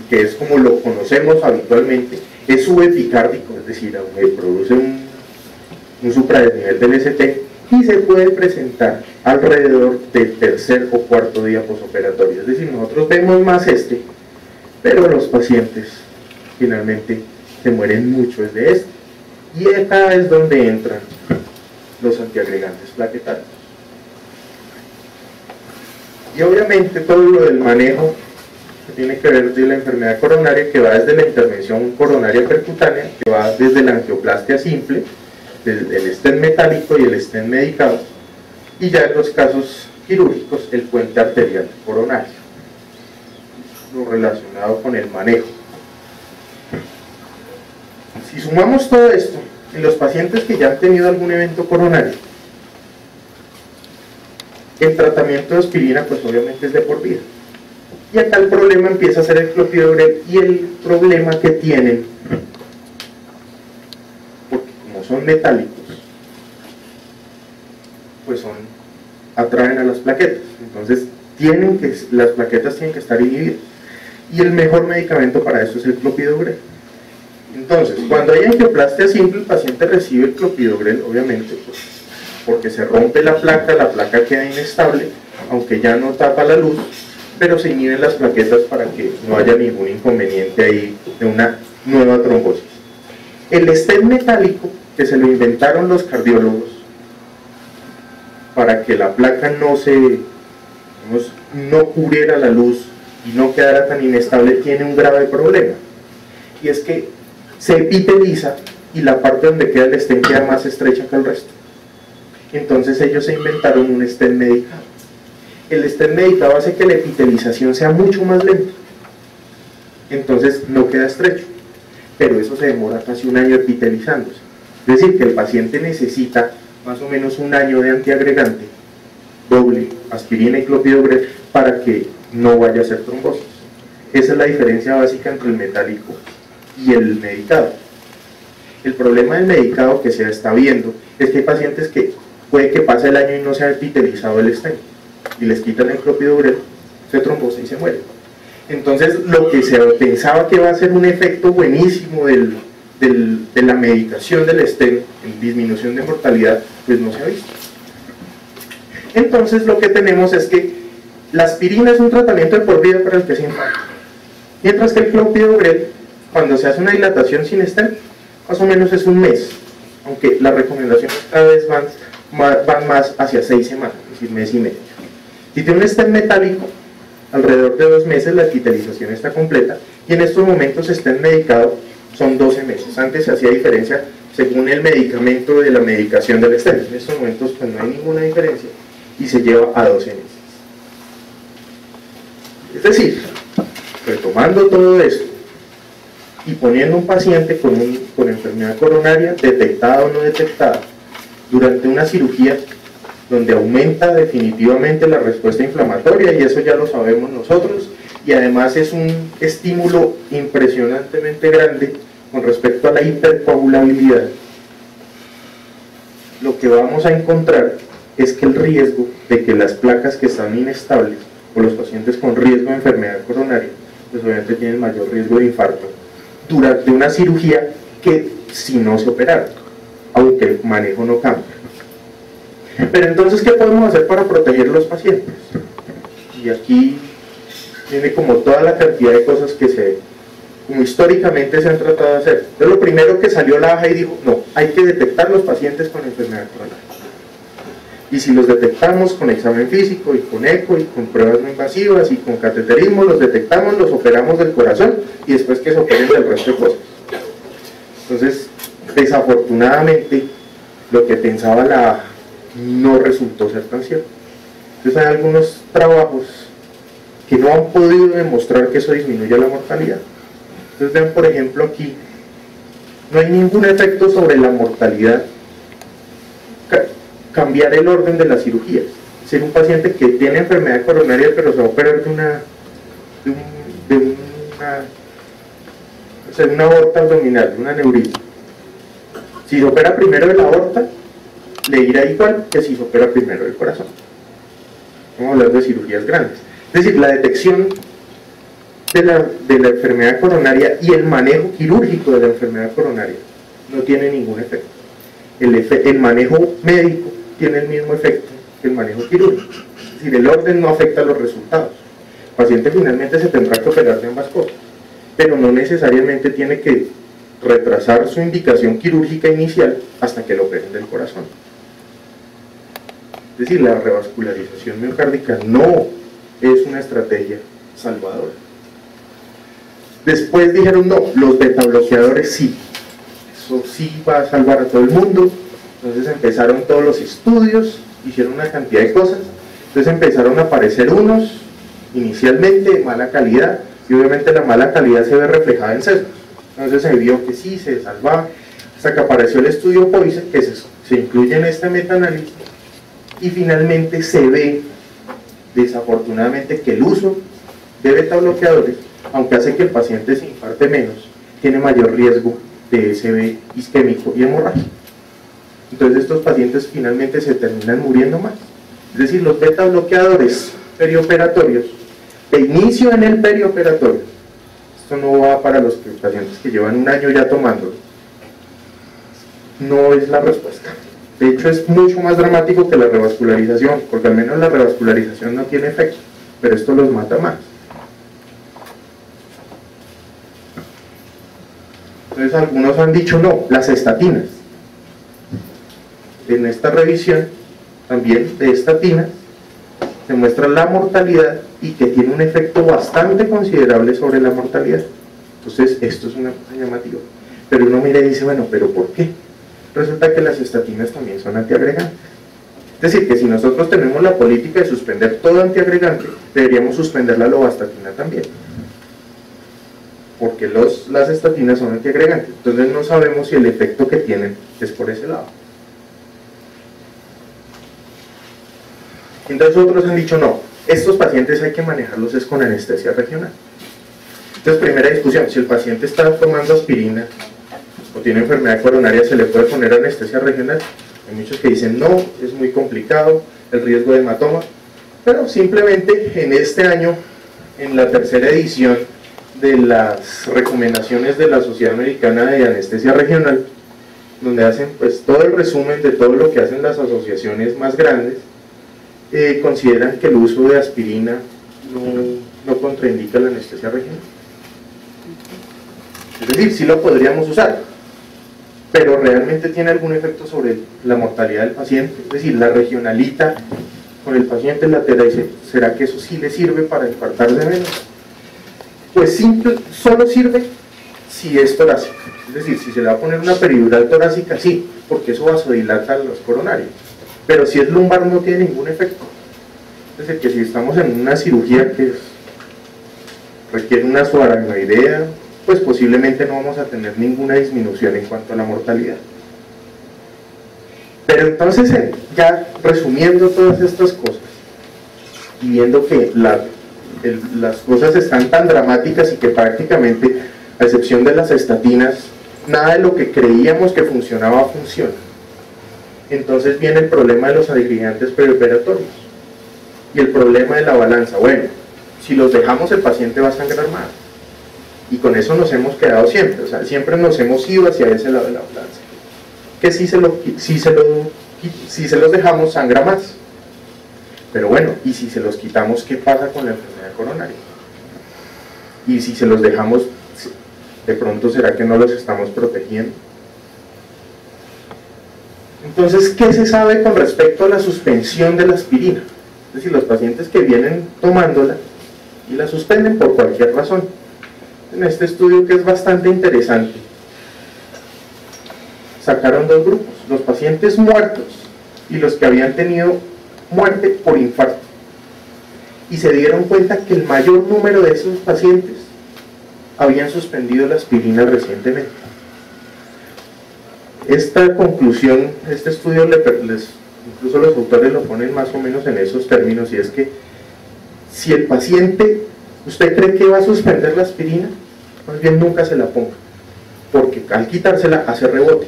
que es como lo conocemos habitualmente, es subepicárdico, es decir, produce un supradesnivel del ST y se puede presentar alrededor del tercer o cuarto día posoperatorio. Es decir, nosotros vemos más pero los pacientes finalmente se mueren mucho de este. Y acá es donde entran los antiagregantes plaquetarios. Y obviamente todo lo del manejo que tiene que ver de la enfermedad coronaria, que va desde la intervención coronaria percutánea, que va desde la angioplastia simple, el stent metálico y el stent medicado, y ya en los casos quirúrgicos el puente arterial coronario, lo relacionado con el manejo. Si sumamos todo esto en los pacientes que ya han tenido algún evento coronario, el tratamiento de aspirina pues obviamente es de por vida. Y acá el problema empieza a ser el clopidogrel, y el problema que tienen, porque como son metálicos, pues atraen a las plaquetas. Entonces las plaquetas tienen que estar inhibidas. Y el mejor medicamento para eso es el clopidogrel. Entonces, cuando hay angioplastia simple, el paciente recibe el clopidogrel, obviamente, pues, porque se rompe la placa queda inestable, aunque ya no tapa la luz, pero se inhiben las plaquetas para que no haya ningún inconveniente ahí de una nueva trombosis. El stent metálico, que se lo inventaron los cardiólogos para que la placa no cubriera la luz y no quedara tan inestable, tiene un grave problema, y es que se epiteliza y la parte donde queda el stent queda más estrecha que el resto. Entonces ellos se inventaron un stent medicado. El stent medicado hace que la epitelización sea mucho más lenta, entonces no queda estrecho, pero eso se demora casi un año epitelizándose. Es decir, que el paciente necesita más o menos un año de antiagregante doble, aspirina y clopidogrel, para que no vaya a ser trombosis. Esa es la diferencia básica entre el metálico y el medicado. El problema del medicado que se está viendo es que hay pacientes que puede que pase el año y no se ha epitelizado el stent, y les quitan el clopidogrel, se trombosa y se muere. Entonces, lo que se pensaba que va a ser un efecto buenísimo de la medicación del stent en disminución de mortalidad, pues no se ha visto. Entonces, lo que tenemos es que la aspirina es un tratamiento de por vida para el que se infarta, mientras que el clopidogrel, cuando se hace una dilatación sin stent, más o menos es un mes, aunque las recomendaciones cada vez van más hacia 6 semanas, es decir, mes y medio. Si tiene un stent metálico, alrededor de 2 meses la epitelización está completa, y en estos momentos stent medicado son 12 meses. Antes se hacía diferencia según el medicamento de la medicación del stent. En estos momentos pues no hay ninguna diferencia y se lleva a 12 meses. Es decir, retomando todo esto y poniendo un paciente con enfermedad coronaria detectada o no detectada durante una cirugía donde aumenta definitivamente la respuesta inflamatoria, y eso ya lo sabemos nosotros, y además es un estímulo impresionantemente grande con respecto a la hipercoagulabilidad, lo que vamos a encontrar es que el riesgo de que las placas que están inestables o los pacientes con riesgo de enfermedad coronaria, pues obviamente tienen mayor riesgo de infarto durante una cirugía que si no se operaron, aunque el manejo no cambia. Pero entonces, ¿qué podemos hacer para proteger a los pacientes? Y aquí viene como toda la cantidad de cosas que como históricamente se han tratado de hacer. Entonces, lo primero que salió la AJA y dijo, no, hay que detectar los pacientes con enfermedad coronaria. Y si los detectamos con examen físico y con eco y con pruebas no invasivas y con cateterismo, los detectamos, los operamos del corazón y después que se operen del resto de cosas. Entonces, desafortunadamente, lo que pensaba la AJA no resultó ser tan cierto. Entonces hay algunos trabajos que no han podido demostrar que eso disminuye la mortalidad. Entonces vean, por ejemplo, aquí no hay ningún efecto sobre la mortalidad cambiar el orden de las cirugías. Ser un paciente que tiene enfermedad coronaria pero se va a operar de una aorta abdominal, de un aneurisma. Si se opera primero de la aorta, le irá igual que si se opera primero del corazón. Vamos a hablar de cirugías grandes. Es decir, la detección de la enfermedad coronaria y el manejo quirúrgico de la enfermedad coronaria no tiene ningún efecto. El manejo médico tiene el mismo efecto que el manejo quirúrgico. Es decir, el orden no afecta los resultados. El paciente finalmente se tendrá que operar de ambas cosas, pero no necesariamente tiene que retrasar su indicación quirúrgica inicial hasta que lo operen del corazón. Es decir, la revascularización miocárdica no es una estrategia salvadora. Después dijeron no, los betabloqueadores sí, eso sí va a salvar a todo el mundo. Entonces empezaron todos los estudios, hicieron una cantidad de cosas, entonces empezaron a aparecer unos inicialmente de mala calidad, y obviamente la mala calidad se ve reflejada en sesgos. Entonces se vio que sí, se salvaba, hasta que apareció el estudio POISE, que se incluye en este metaanálisis, y finalmente se ve, desafortunadamente, que el uso de betabloqueadores, aunque hace que el paciente se infarte menos, tiene mayor riesgo de SB isquémico y hemorrágico. Entonces estos pacientes finalmente se terminan muriendo más. Es decir, los betabloqueadores perioperatorios, de inicio en el perioperatorio, esto no va para los pacientes que llevan un año ya tomándolo, no es la respuesta. De hecho es mucho más dramático que la revascularización, porque al menos la revascularización no tiene efecto, pero esto los mata más. Entonces algunos han dicho no, las estatinas. En esta revisión también de estatinas se muestra la mortalidad y que tiene un efecto bastante considerable sobre la mortalidad. Entonces esto es una cosa llamativa. Pero uno mira y dice, bueno, ¿pero por qué? Resulta que las estatinas también son antiagregantes. Es decir, que si nosotros tenemos la política de suspender todo antiagregante, deberíamos suspender la lovastatina también, porque las estatinas son antiagregantes. Entonces no sabemos si el efecto que tienen es por ese lado. Entonces otros han dicho no, estos pacientes hay que manejarlos es con anestesia regional. Entonces primera discusión, si el paciente está tomando aspirina o tiene enfermedad coronaria, ¿se le puede poner anestesia regional? Hay muchos que dicen no, es muy complicado, el riesgo de hematoma, pero simplemente en este año, en la tercera edición de las recomendaciones de la Sociedad Americana de Anestesia Regional, donde hacen pues todo el resumen de todo lo que hacen las asociaciones más grandes, consideran que el uso de aspirina no contraindica la anestesia regional. Es decir, sí lo podríamos usar, pero realmente tiene algún efecto sobre la mortalidad del paciente. Es decir, la regionalita con el paciente lateral, dice, ¿será que eso sí le sirve para infartar de menos? Pues solo sirve si es torácica. Es decir, si se le va a poner una peridural torácica, sí, porque eso vasodilata los coronarios. Pero si es lumbar no tiene ningún efecto. Es decir, que si estamos en una cirugía que requiere una subaracnoidea, pues posiblemente no vamos a tener ninguna disminución en cuanto a la mortalidad. Pero entonces, ya resumiendo todas estas cosas, y viendo que las cosas están tan dramáticas y que prácticamente, a excepción de las estatinas, nada de lo que creíamos que funcionaba funciona. Entonces viene el problema de los agregantes preoperatorios y el problema de la balanza. Bueno, si los dejamos el paciente va a sangrar más, y con eso nos hemos quedado siempre, o sea, siempre nos hemos ido hacia ese lado de la balanza, que si se los dejamos sangra más. Pero bueno, y si se los quitamos, ¿qué pasa con la enfermedad coronaria? Y si se los dejamos, de pronto será que no los estamos protegiendo. Entonces, ¿qué se sabe con respecto a la suspensión de la aspirina? Es decir, los pacientes que vienen tomándola y la suspenden por cualquier razón. En este estudio, que es bastante interesante, sacaron dos grupos, los pacientes muertos y los que habían tenido muerte por infarto, y se dieron cuenta que el mayor número de esos pacientes habían suspendido la aspirina recientemente. Esta conclusión, este estudio, incluso los autores lo ponen más o menos en esos términos, y es que si el paciente, ¿usted cree que va a suspender la aspirina? Más bien nunca se la ponga, porque al quitársela hace rebote.